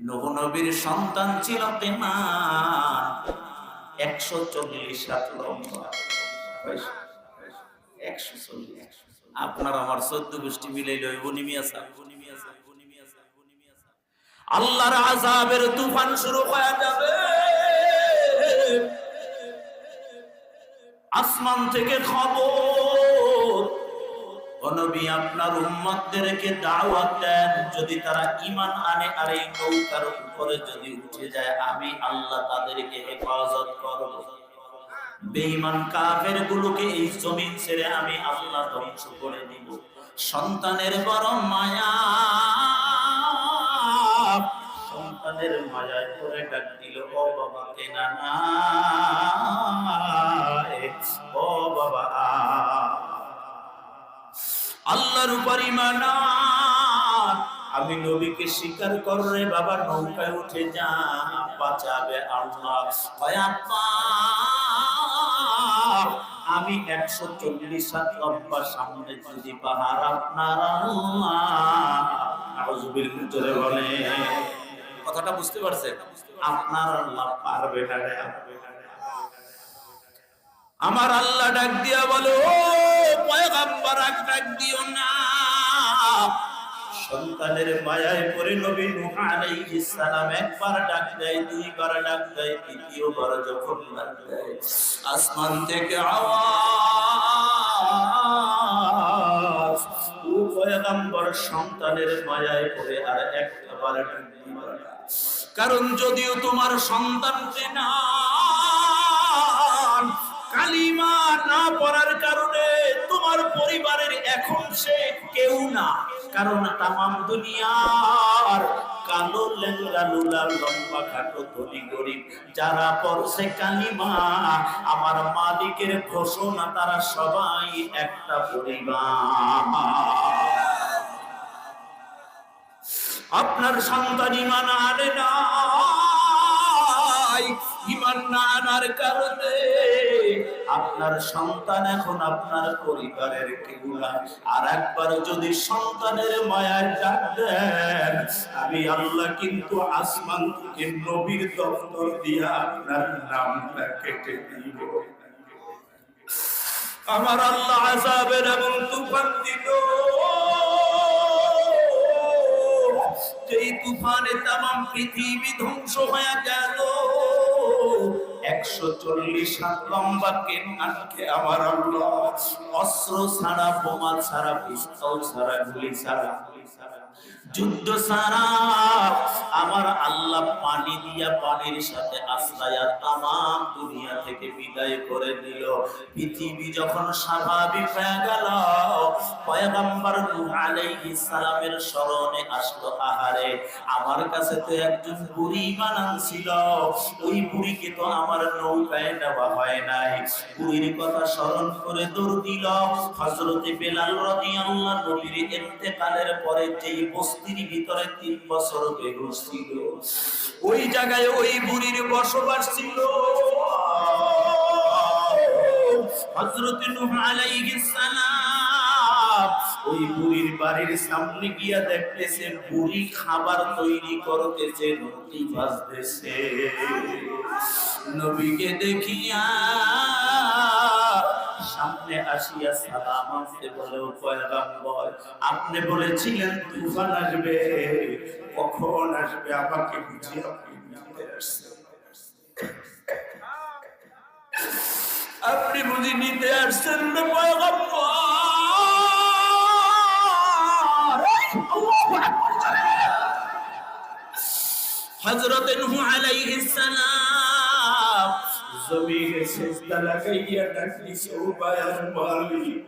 নূহ নবীর সন্তান ছিল তেমান 140 হাত লম্বা। 140। আপনার আমার 14 গোষ্ঠী মিলাইলে হইব নিমিয়া সাহেব। আল্লাহর আযাবের তুফান শুরু হয়ে যাবে। আসমান থেকে খবর, ও নবী আপনার উম্মতদেরকে দাওয়াত দেন, যদি তারা ঈমান আনে আর এই নৌকার উপরে যদি উঠে যায় আমি আল্লাহ তাদেরকে হেফাজত করব। বেঈমান কাফের গুলোকে এই জমিন ছেড়ে আমি আল্লাহ ধ্বংস করে দিব। সন্তানের বড় মায়া, সন্তানের মায়ায় পড়ে ডাক দিল, ও বাবা কেনানা, ও বাবা আল্লাহর উপর ঈমান আন, আমি নবীকে স্বীকার কর রে বাবা, নৌকায় উঠে যা, বাঁচাবে আল্লাহ। হয় আব্বা, আমি 140 হাত লম্বা, সামনে যদি পাহাড়, আপনার আল্লাহ নাউজুবিল্লাহ জোরে বলে। কথাটা বুঝতে পারছেন? আপনার আল্লাহ পারবে না রে। আমার আল্লাহ ডাক দিয়া বলে, ও পয়গম্বর ডাক দিও না। সন্তানের মায়ায় পড়ে নবী নূহ আলাইহিস সালাম একবার ডাক দেয়, দুইবার ডাক দেয়, তৃতীয়বার যখন ডাক দেয় আসমান থেকে আওয়াজ, ও পয়গম্বর সন্তানের মায়ায় পড়ে আর একবার ডাক দিবা না। কারণ যদিও তোমার সন্তানকে না কালিমা না পড়ার কারণে তোমার পরিবারের এখন সে কেউ না, কারণ তামাম দুনিয়ার কালো লেঙ্গা লুলা লম্বা খাটো ধনী গরিব যারা পড়ছে কালিমা, আমার মালিকের ঘোষণা তারা সবাই একটা পরিবার। আপনার সন্তান ঈমান আনে না, ঈমান না আনার কারণে আপনার সন্তান এখন আপনার পরিবারের কেউ না। আর একবার যদি সন্তানের মায়ায় ডাক দেন, আমি আল্লাহ কিন্তু আসমান থেকে নবীর দপ্তর দিয়া আপনার নামটা কেটে দিব। আমার আল্লাহ আযাবের এমন তুফান দিল, যেই তুফানে তামাম পৃথিবী ধ্বংস হয়ে গেল। 140 হাত লম্বা কেনানকে আমার আল্লাহ অস্ত্র ছাড়া, বোমা ছাড়া, পিস্তল ছাড়া, গুলি ছাড়া, যুদ্ধ ছাড়া আমার আল্লাহ পানি দিয়া, পানির সাথে আশ্রয়া তামাম দুনিয়া থেকে বিদায় করে দিল। পৃথিবী যখন স্বাভাবিক হয়ে গেল, পয়গম্বর নূহ আলাইহিস সালামের স্মরণে আসলো, আহারে আমার কাছে তো একজন বুড়ি বানান ছিল, ওই বুড়িকে তো আমার নৌকায় নেওয়া হয় নাই। বুড়ির কথা স্মরণ করে দৌড় দিল। হযরতে বেলাল রাদিয়াল্লাহু নবীর ইন্তেকালের পরে যেই বস্তির ভিতরে 3 বছর বেহুশ ছিল, ওই জায়গায় ওই বুড়ির বসবাস ছিল। হযরতে নূহ আলাইহিস সালাম ওই বুড়ির বাড়ির সামনে গিয়া দেখতেছে বুড়ি খাবার তৈরি করতেছে, রুটি ভাজতেছে। নবীকে দেখিয়া সামনে আসিয়া সালাম আনতে বলে, ও পয়গম্বর আপনি বলেছিলেন তুফান আসবে, কখন আসবে আমাকে বুঝিয়ে আপনি নিতে আসছেন, আপনি বুঝি নিতে আসছেন না পয়গম্বর? হযরত নূহ আলাইহিস সালাম জমিনে সিজদা লাগাইয়া ডাকতেছে, ও বায়ার মালিক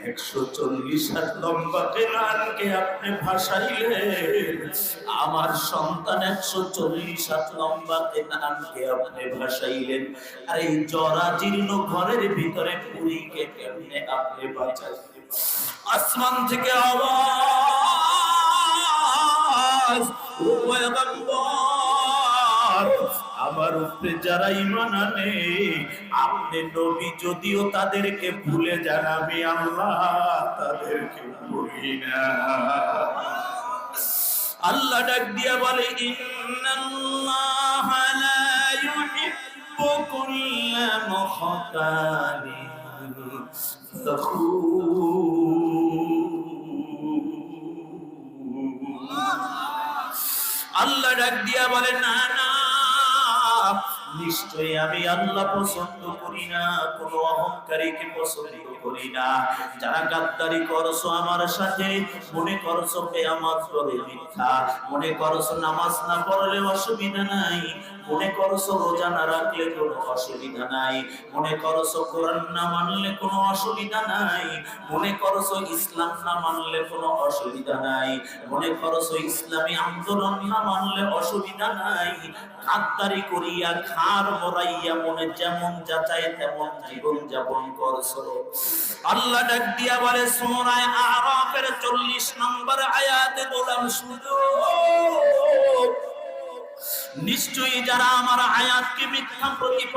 140 হাত লম্বা কেনানকে আপনি ভাসাইলেন, আমার সন্তান 140 হাত লম্বা কেনানকে আপনি ভাসাইলেন, আর এই জরাজীর্ণ ঘরের ভিতরে বুড়িকে কেমনে আপনি বাঁচাইলেন? আসমান থেকে আওয়াজ, ও পয়গম্বর আমার উপরে যারা ঈমান আনে, আপনি নবী যদিও তাদেরকে ভুলে যান, আমি আল্লাহ তাদেরকে ভুলি না। আল্লাহ ডাক দিয়া বলে ইন্নাল্লাহা লা ইউহিব্বু কুল্লা মুখতালিন ফখুর। আল্লাহ ডাক দিয়া বলে না না, নিশ্চয়ই আমি আল্লাহ পছন্দ করি না, কোন অহংকারীকে পছন্দ করি না। যারা গাদ্দারি করছো আমার সাথে, মনে করছো কিয়ামত করে মিথ্যা, মনে করছো নামাজ না পড়লে অসুবিধা নাই, মনে করছো রোজা না রাখলে কোনো অসুবিধা নাই, মনে করছো কোরআন না মানলে কোনো অসুবিধা নাই, মনে করছো ইসলাম না মানলে কোনো অসুবিধা নাই, মনে করছো ইসলামী আন্দোলন না মানলে অসুবিধা নাই। গাদ্দারি করিয়া খার মরাইয়া মনে যেমন যাচাই তেমন জীবন যাপন করছো। আল্লাহ ডাক দিয়া বলে সূরা আরাফের 40 নম্বর আয়াতে বললাম শুধু নিশ্চয়ই যারা আমার আয়াতকে মিথ্যা প্রতিপন্ন